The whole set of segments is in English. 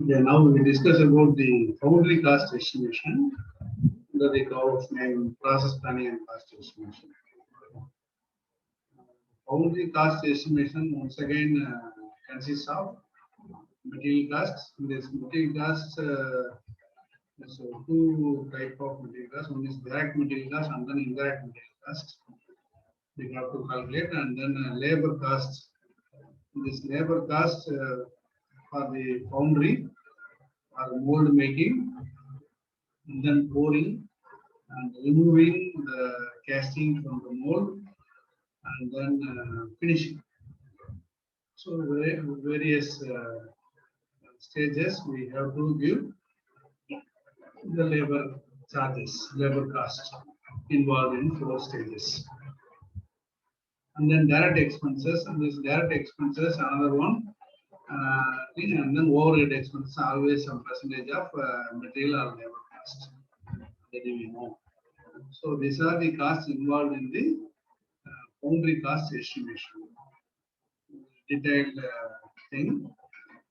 Yeah, now we discuss about the foundry cost estimation under the curve name process planning and cost estimation. Foundry cost estimation once again consists of material costs. This material costs, so two type of material costs. One is direct material cost and then indirect material cost. We have to calculate, and then labor costs. This labor cost for the foundry or mold making, and then pouring and removing the casting from the mold, and then finishing. So various stages we have to give the labor charges, labor cost involved in 4 stages. And then direct expenses, and this direct expenses another one, and then overhead expenses always some percentage of material or labor cost that we know. So these are the costs involved in the foundry cost estimation. Detailed thing.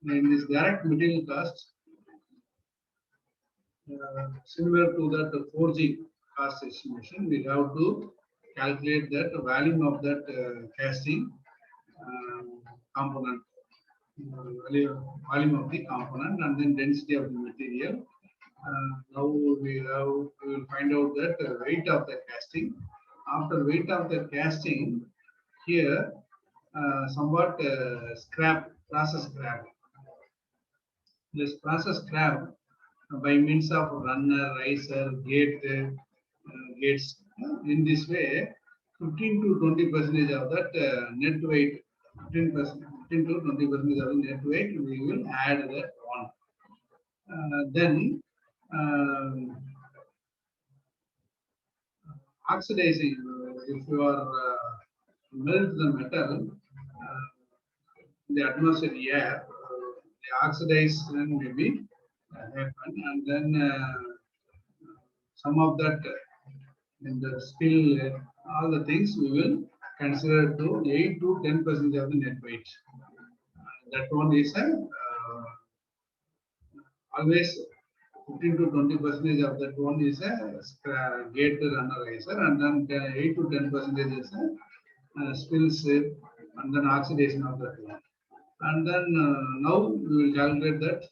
In this direct material cost, similar to that forging cost estimation, we have to calculate that volume of that casting component, volume of the component, and then density of the material. Now we will find out that weight of the casting. After weight of the casting, here somewhat scrap, process scrap. This process scrap by means of runner, riser, gates. In this way, 15 to 20% of that net weight, 15 to 20% of the net weight, we will add that one. Then oxidizing, if you are melt the metal, the atmosphere air, the oxidation may be happen, and then some of that in the spill, all the things we will consider to 8 to 10% of the net weight. That one is always 15 to 20% of that one is a gate runner riser, and then 8 to 10% is a spills and then oxidation of that one. And then now we will calculate that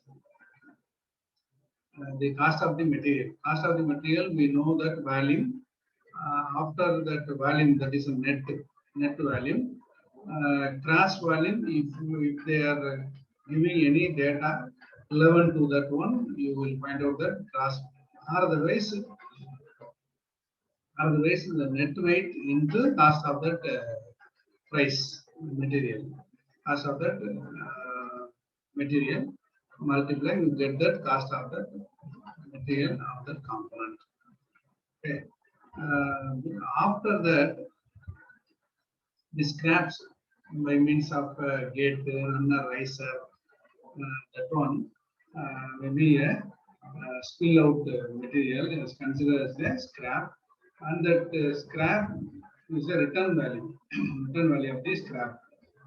the cost of the material. Cost of the material, we know that volume. After that volume, that is a net volume. Cross volume, if they are giving any data relevant to that one, you will find out that cross. Otherwise, the net weight into cost of that price material. Cost of that material multiply, you get that cost of that material of that component. Okay. After that, the scraps by means of gate, runner, riser, that one maybe a spill out material is considered as a scrap, and that scrap is a return value, return value of the scrap.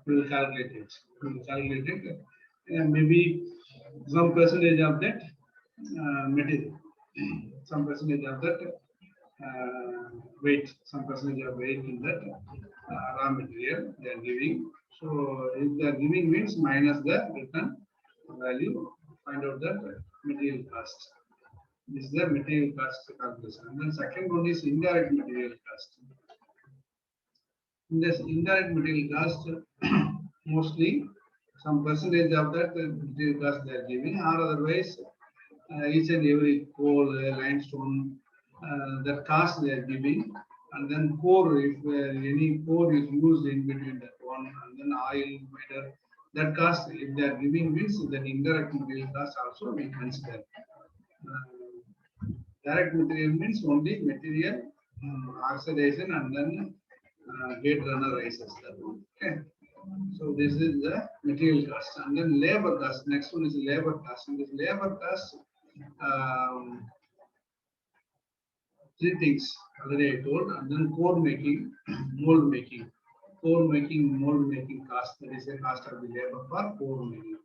We will calculate it. Maybe some percentage of that material, some percentage of that weight, some percentage of weight in that raw material they are giving. So if they are giving means minus the return value, find out the material cost. This is the material cost calculation. And then second one is indirect material cost. In this indirect material cost, mostly some percentage of that material cost they are giving, or otherwise each and every coal, limestone, that cost they are giving, and then core, if any core is used in between that one, and then oil, matter, that cost, if they are giving means that indirect material cost also we consider. Direct material means only material oxidation and then gate runner rises that one. Okay. So this is the material cost, and then labor cost. Next one is labor cost. And this labor cost, three things already I told, and then core making, mold making. Core making, mold making cost, that is the cost of the labor for core making.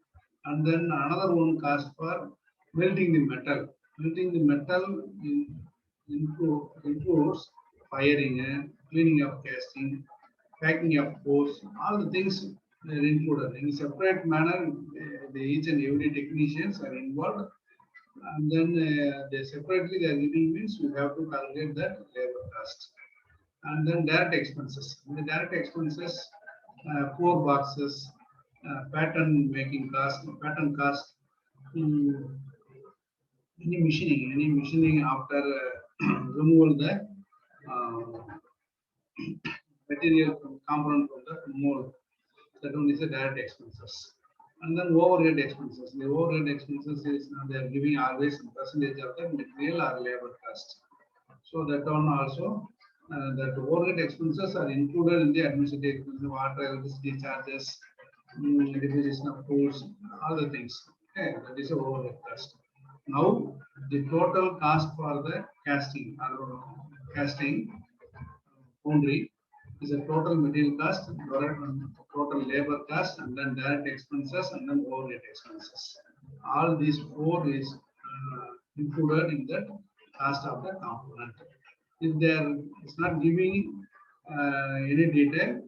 And then another one cost for melting the metal. Melting the metal includes firing, cleaning of casting, packing of cores, all the things are included. In a separate manner, each and every technicians are involved, and then they separately they are giving means we have to calculate that labor cost. And then direct expenses. In the direct expenses, core boxes, pattern making cost, pattern cost, mm, any machining after removal the uh, material from component from the mold. That one is the direct expenses. And then overhead expenses. The overhead expenses is they are giving always in percentage of the material or labor cost. So that one also, that overhead expenses are included in the administrative expenses, water, electricity charges, depreciation of tools, all the things. Okay, that is a overhead cost. Now the total cost for the casting or casting foundry is a total material cost, total labor cost, and then direct expenses, and then overhead expenses. All these four is included in that cost of the component. If they are it's not giving any detail,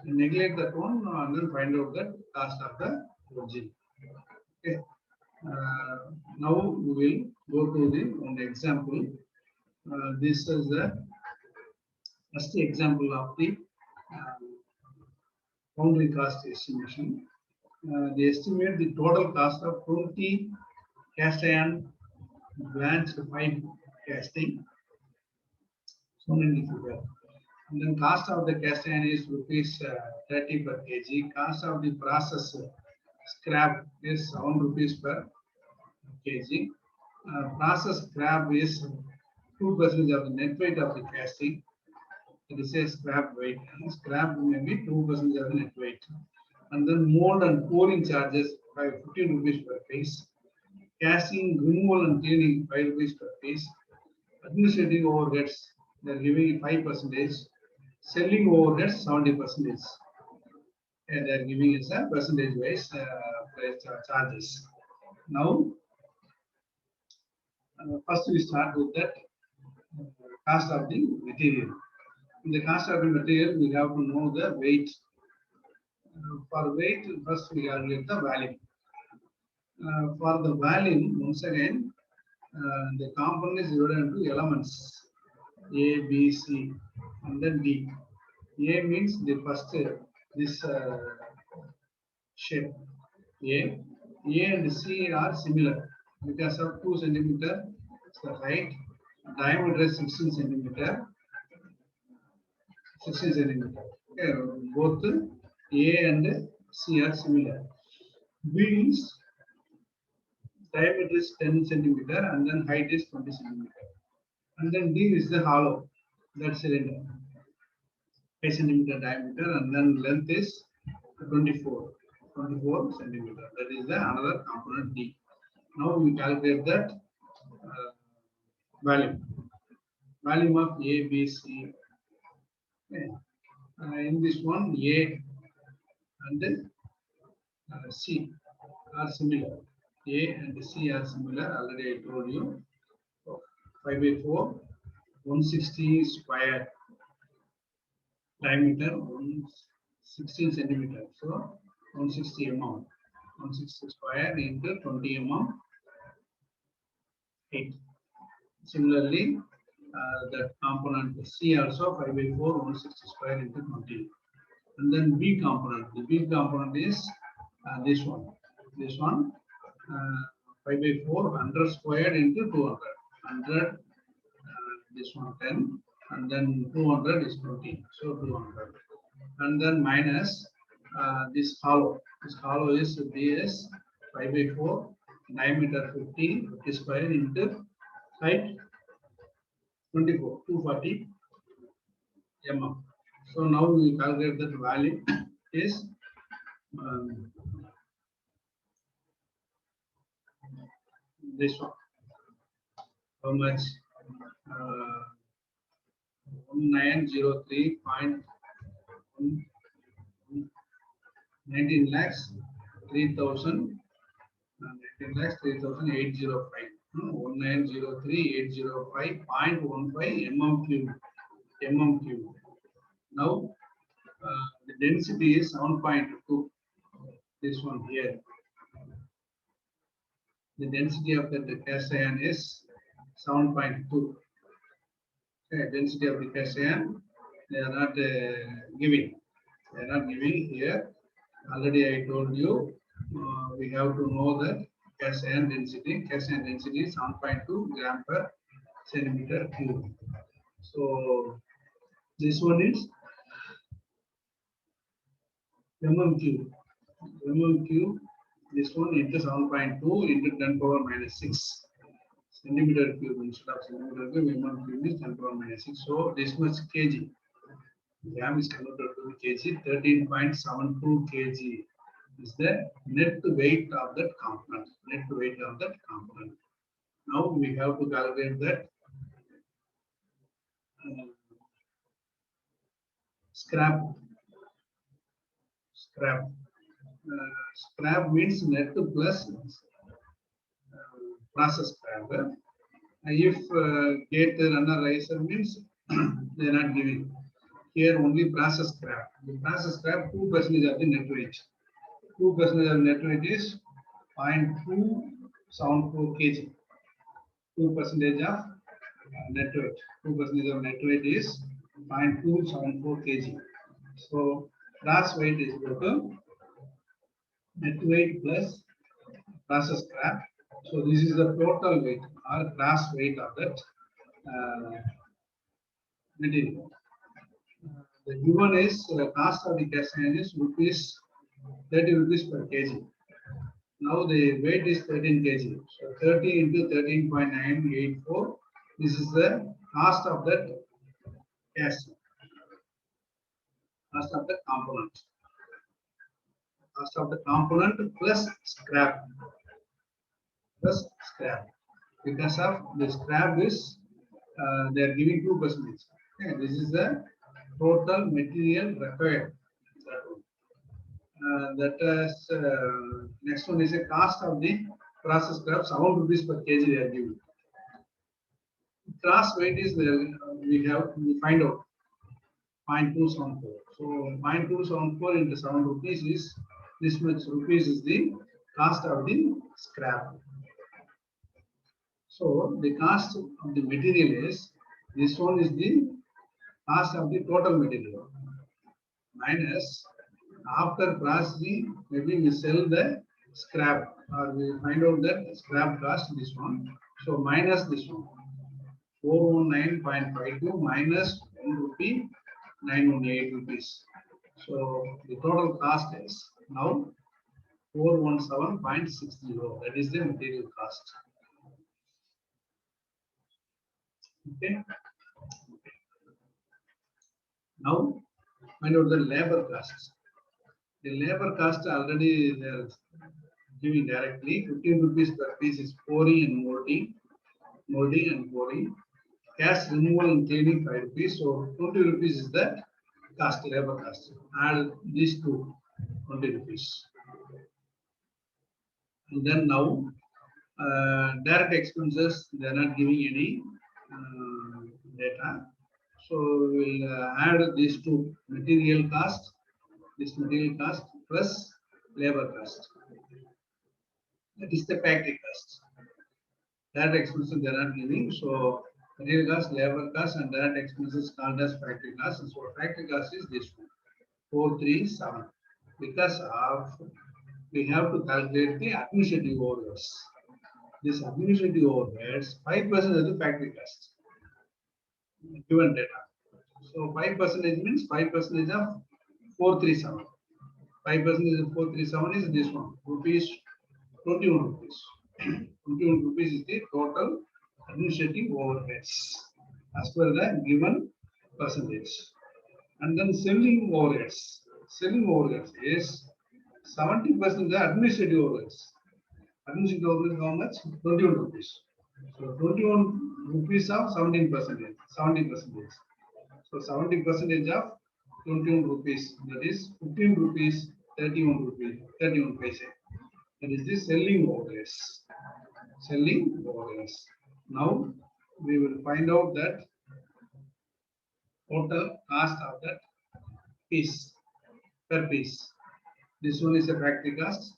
neglect that one and then find out the cost of the origin. Okay. Now we will go to the one example. This is the first example of the foundry cost estimation. They estimate the total cost of 20 cast iron blanched pipe casting. So many figure. And then cost of the cast iron is rupees 30 per kg. Cost of the process scrap is 7 rupees per kg. Process scrap is 2% of the net weight of the casting. It is a scrap weight. Scrap may be 2% of the net weight. And then mold and pouring charges by 15 rupees per piece. Casting, removal and cleaning 5 rupees per piece. Administrative overheads, they are giving 5%. Selling overheads 70%. And they are giving us a percentage wise price charges. Now, first we start with that cost of the material. In the cost of the material, we have to know the weight. For weight, first we calculate the volume. For the volume, once again, the component is divided into elements A, B, C, and then D. A means the first this shape. A and C are similar because of 2 centimeter the height, diameter is 16 centimeter. 16 centimeter. Okay, both A and C are similar. B is diameter is 10 centimeter and then height is 20 centimeter. And then D is the hollow, that cylinder. 5 centimeter diameter and then length is 24 centimeter. That is the another component D. Now we calculate that volume. Volume of A, B, C. Okay. In this one, A and C are similar. A and C are similar. Already I told you. 5 by 4, 160 square diameter, 16 centimeter. So 160 mm. 160 square into 20 mm. 8. Similarly, that component C also 5 by 4, 160 square into 20. And then B component. The B component is this one. This one 5 by 4, 100 squared into 200. 100, this one 10, and then 200 is 20. So 200. And then minus this hollow. This hollow is BS 5 by 4, diameter 50 square into height 24, 240 mm. So now we calculate that value is this one. How much? 1903.19 lakhs 3,000 10,03,805. 1903,805.15 mm cube. Now the density is 7.2. This one here. The density of the cast iron is 7.2. Okay, density of the cast iron, they are not giving. They are not giving here. Already I told you, we have to know that cast iron density. Cast iron density is 7.2 gram per centimeter cube. So this one is mm cube. Mm cube. This one into 7.2 into 10 power minus 6 centimeter cube instead of centimeter cube. Mm cube is 10 power minus 6. So this much kg. Gram is converted to kg. 13.72 kg is the net weight of that component. Net weight of that component. Now we have to calculate that scrap. Scrap means net plus process scrap. If gate runner riser means they are not giving. Here only process scrap. The process scrap 2% of the net weight. 2% of net weight is 0.274 kg. 2% of net weight. 2% of net weight is 0.274 kg. So cross weight is equal to net weight plus process scrap. So this is the total weight or cross weight of that material. The given is cost of the cast iron is rupees 30 rupees per kg. Now the weight is 13 kg. So 30 into 13.984. This is the cost of that cast. Cost of the component. Cost of the component plus scrap. Plus scrap. Because of the scrap is they are giving 2%. Okay, this is the total material required. That is next one is a cost of the process scrap 7 rupees per kg they are giving. Cross weight is there, we find out 0.274. So 0.274 into 7 rupees is this much rupees is the cost of the scrap. So the cost of the material is this one is the cost of the total material minus after processing maybe we sell the scrap or we find out that scrap cost this one. So minus this one 419.52 minus 1 rupee 918 rupees. So the total cost is now 417.60. That is the material cost. Okay. Now find out the labor costs. The labor cost already they are giving directly 15 rupees per piece is pouring and molding and pouring. Cast removal and cleaning 5 rupees. So 20 rupees is the cost, labor cost. Add these two 20 rupees. And then now direct expenses they are not giving any data. So we'll add these two material cost, this material cost plus labor cost. That is the factory cost. Direct expenses they are not giving. So material cost, labor cost, and direct expenses called as factory cost. And so factory cost is this one 437. Because of we have to calculate the administrative overheads. This administrative overheads 5% of the factory cost. Given data. So 5% means 5% of 437. 5% of 437 is this one rupees 21 rupees. 21 rupees is the total administrative overheads as per the given percentage. And then selling overheads. Selling overheads is 70% of the administrative overheads. Administrative overheads how much? 21 rupees. So 21 rupees of 17%. 70%. So 70% of 21 rupees. That is 15 rupees, 31 rupees, 31 paise. That is the selling overheads. Selling overheads. Now we will find out that total cost of that piece per piece. This one is a factory cost,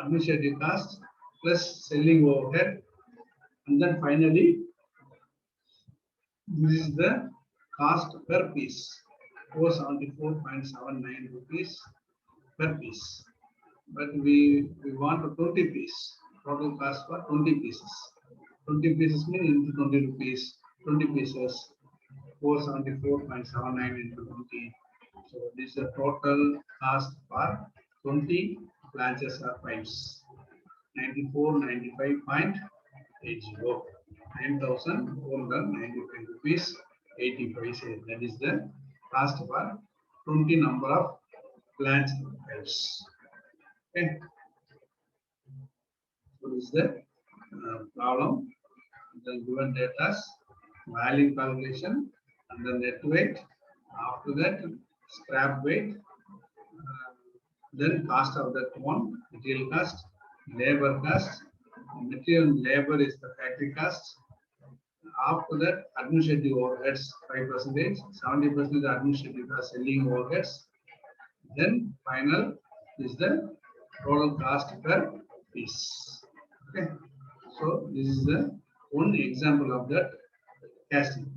administrative cost plus selling overhead, and then finally this is the cost per piece, 474.79 rupees per piece. But we want a 20 piece, total cost for 20 pieces. 20 pieces means into 20 rupees, 20 pieces, 474.79 into 20. So this is the total cost for 20 planches or pipes. 9495.80, 9,495 rupees 80 paise. That is the cost for 20 number of plants pipes. Okay, so this is the problem. The given data, value calculation, and the net weight. After that, scrap weight. Then cost of that one, material cost, labor cost. Material and labor is the factory cost. After that, administrative overheads 5%, 70% administrative cost, selling overheads. Then final is the total cost per piece. Okay, so this is the one example of that casting.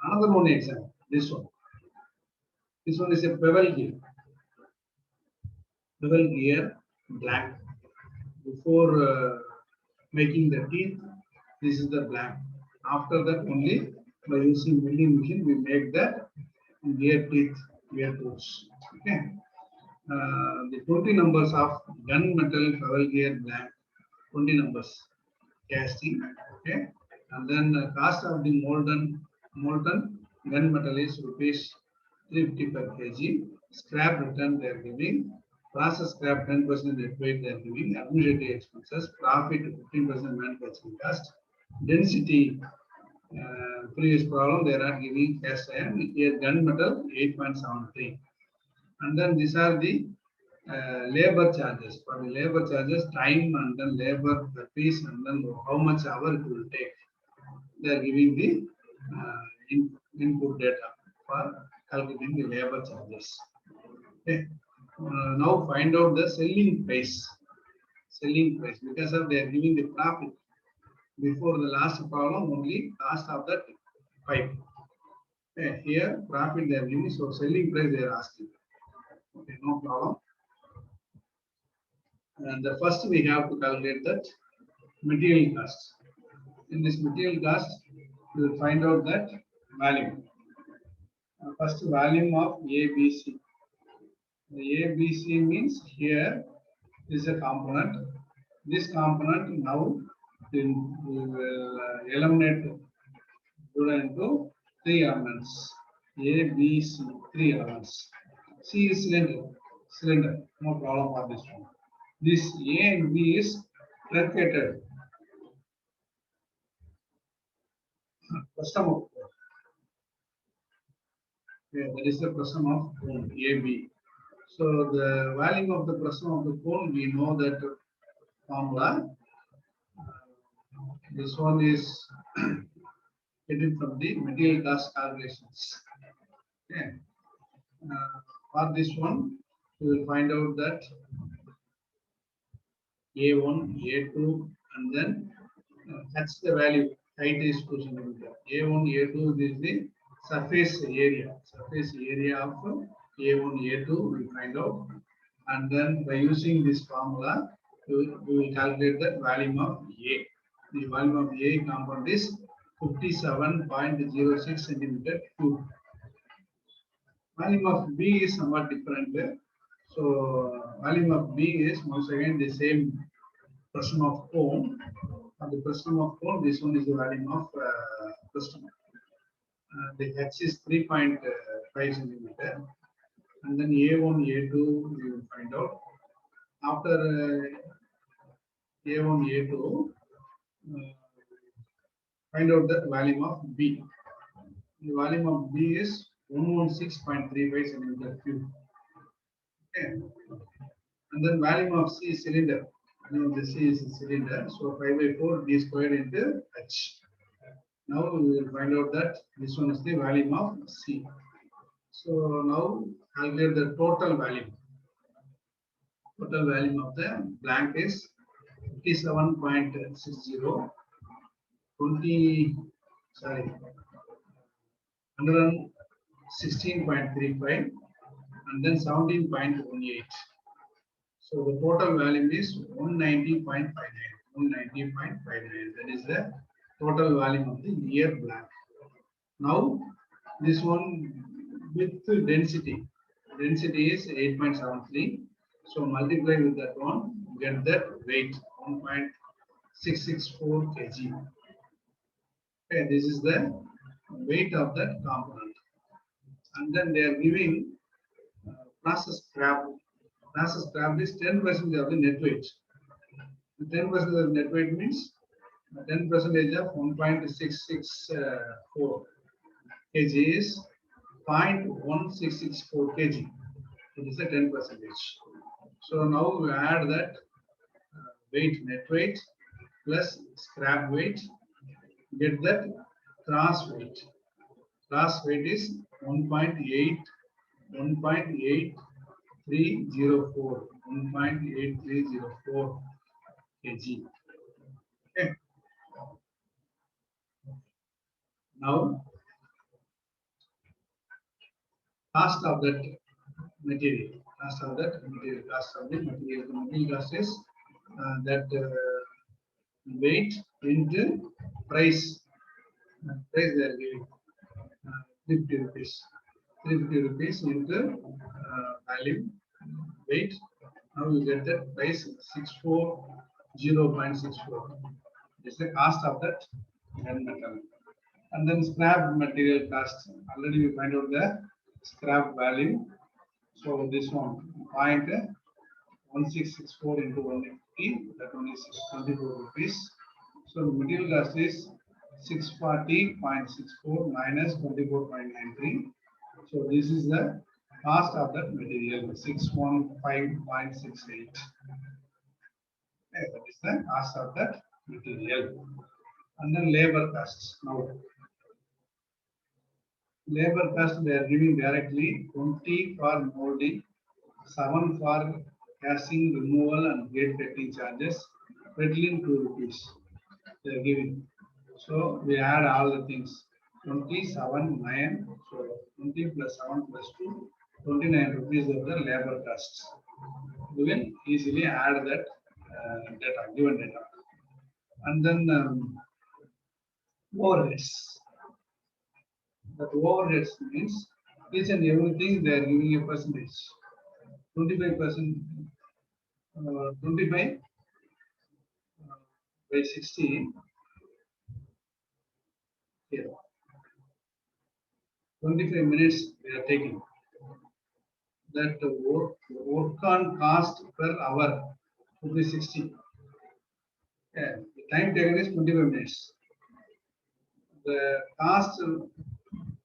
Another one example, this one. This one is a bevel gear. Bevel gear black. Before making the teeth, this is the black. After that, only by using milling machine, we make that gear teeth, gear tools. Okay. The 20 numbers of gunmetal bevel gear black, 20 numbers casting. Okay. And then cost of the molten gunmetal is rupees 350 per kg. Scrap return they are giving. Process scrap 10% net weight they are giving. Administrative expenses, profit 15% manufacturing cost. Density, previous problem they are giving cast iron. Here gunmetal 8.73. And then these are the labor charges. For the labor charges, time and then labor per piece and then how much hour it will take. They are giving the input data for calculating the labor charges. Okay. Now find out the selling price. Selling price, because of they are giving the profit. Before the last problem, only cost of that pipe. Okay. Here profit they are giving, so selling price they are asking. Okay, no problem. And the first we have to calculate that material cost. In this material cost, we will find out that volume. First volume of ABC. The ABC means here is a component. This component now we will eliminate into three elements. A, B, C, three elements. C is cylinder, no problem for this one. This A and B is truncated. Custom of that is the custom of cone AB. So the value of the custom of the cone, we know that formula. This one is getting from the material cost calculations. Okay. For this one, we will find out that A1, A2, and then that's the value. Height is 2 centimeter. A1, A2 is the surface area. Surface area of A1, A2 we find out, and then by using this formula, we will calculate the volume of A. The volume of A compound is 57.06 centimeter cube. Volume of B is somewhat different. So volume of B is once again the same pressure of cone. For the pressure of cone, this one is the volume of pressure. The H is 3.5 centimeter, and then A1, A2 we will find out. After A1, A2, find out the volume of B. The volume of B is 116.35 centimeter cube. Okay. And then volume of C is cylinder. Now this is cylinder. So 5 by 4 d squared into h. Now we will find out that this one is the volume of C. So now calculate the total volume. Total volume of the blank is 57.60, 20, sorry, 116.35, and then 17.18. So the total volume is 190.59. 190.59. That is the total volume of the air blank. Now this one with density. Density is 8.73. So multiply with that one, get that weight 1.664 kg. Okay, this is the weight of that component. And then they are giving process scrap. Process scrap is 10% of the net weight. 10% of the net weight means 10% of 1.664 kg is 0.1664 kg. It is a 10%. So now we add that weight, net weight plus scrap weight, get that cross weight. Cross weight is 1.8304 kg. Okay. Now cost of that material. Cost of the material. The material cost is that weight into price. Price they are giving 50 rupees. 350 rupees into value weight. Now you get that price 640.64. This is the cost of that metal. And then scrap material cost. Already we find out the scrap value. So this one 0.1664 into 150, that one is 24 rupees. So the material cost is 640.64 minus 24.93. So this is the cost of that material, 615.68. Okay, that is the cost of that material. And then labor costs. Now labor cost they are giving directly 20 for molding, 7 for casting, removal and gate cutting charges, peddling 2 rupees they are giving. So we add all the things 27, 9. So 20 plus 7 plus 2, 29 rupees of the labor costs. We will easily add that data, given data. And then overheads. That overheads means each and everything they are giving a percentage. 25%, 25 by 60 here. 25 minutes we are taking. That work on cost per hour would be 60. Yeah, the time taken is 25 minutes. The cost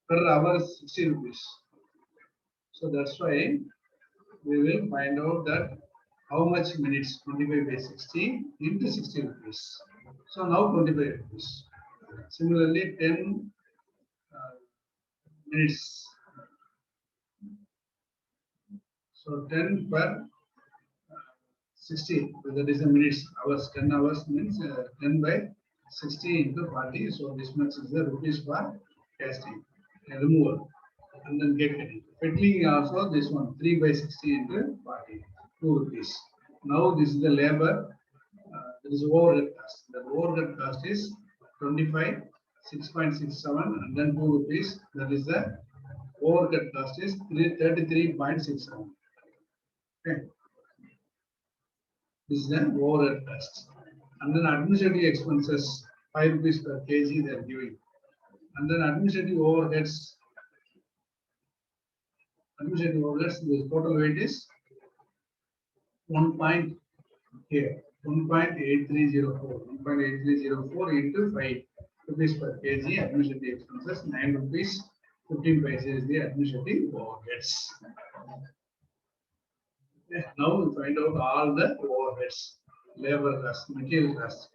per hour is 60 rupees. So that's why we will find out that how much minutes 25 by 60 into 60 rupees. So now 25 rupees. Similarly 10 minutes. So 10 per 60, that is a minutes, hours. 10 hours means 10 by 60 into 40. So this much is the rupees for casting and removal. And then gate cutting. Peddling also this one 3 by 60 into 40, 2 rupees. Now this is the labor. That is overhead cost. The overhead cost is 25, 6.67 and then 2 rupees. That is the overhead cost is 33.67. Okay. This is the overhead cost. And then administrative expenses 5 rupees per kg they are giving. And then administrative overheads. Administrative overheads, the total weight is 1.8304 into 5 rupees per kg administrative expenses. 9 rupees 15 paise is the administrative overheads. Okay. Now we find out all the overheads. labor cost, material cost.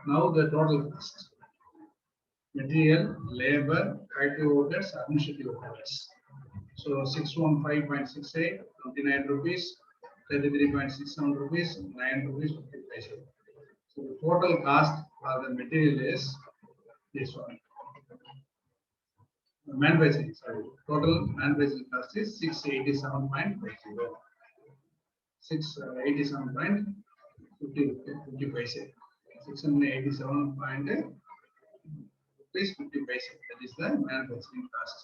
Now the total cost. Material, labor, factory overheads, administrative overheads. So 615.68, 29 rupees, 33.67 rupees, 9 rupees 50 paise. So the total cost for the material is this one. Manufacturing, sorry. Total manufacturing cost is 687.50. 687.50 paise. 687.50 rupees 50 paise. That is the manufacturing cost.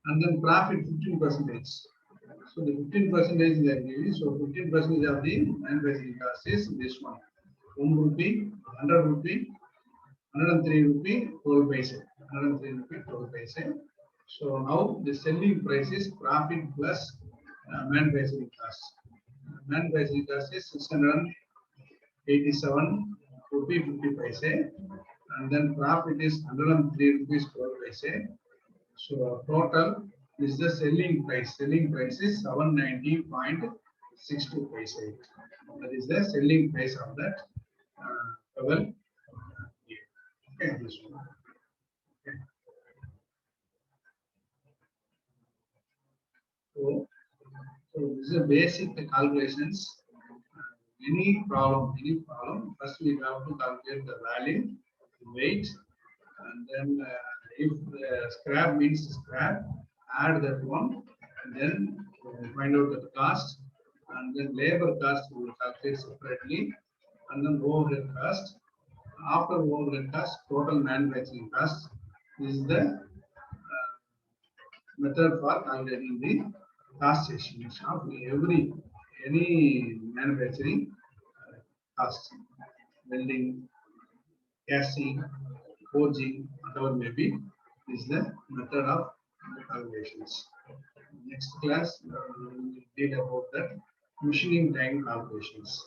And then profit 15%. So the 15% is there given. So 15% of the manufacturing cost is this one. 1 rupee, 100 rupee, 103 rupee 12 paise. 103 rupee 12 paise. So now the selling price is profit plus manufacturing cost. Manufacturing cost is 687 rupee 50 paise, and then profit is 103 rupees 12 paise. So total is the selling price. Selling price is 790.62 paise. That is the selling price of that level. Okay, this one. Okay. So this is a basic calculations. Any problem, first we have to calculate the value, weight, and then if scrap means scrap, add that one, and then find out the cost, and then labor cost we will calculate separately, and then overhead cost. After overhead cost, total manufacturing cost. This is the method for calculating the cost estimation of any manufacturing cost, welding, casting, forging, whatever may be, is the method of calculations. Next class, we will read about that machining time calculations.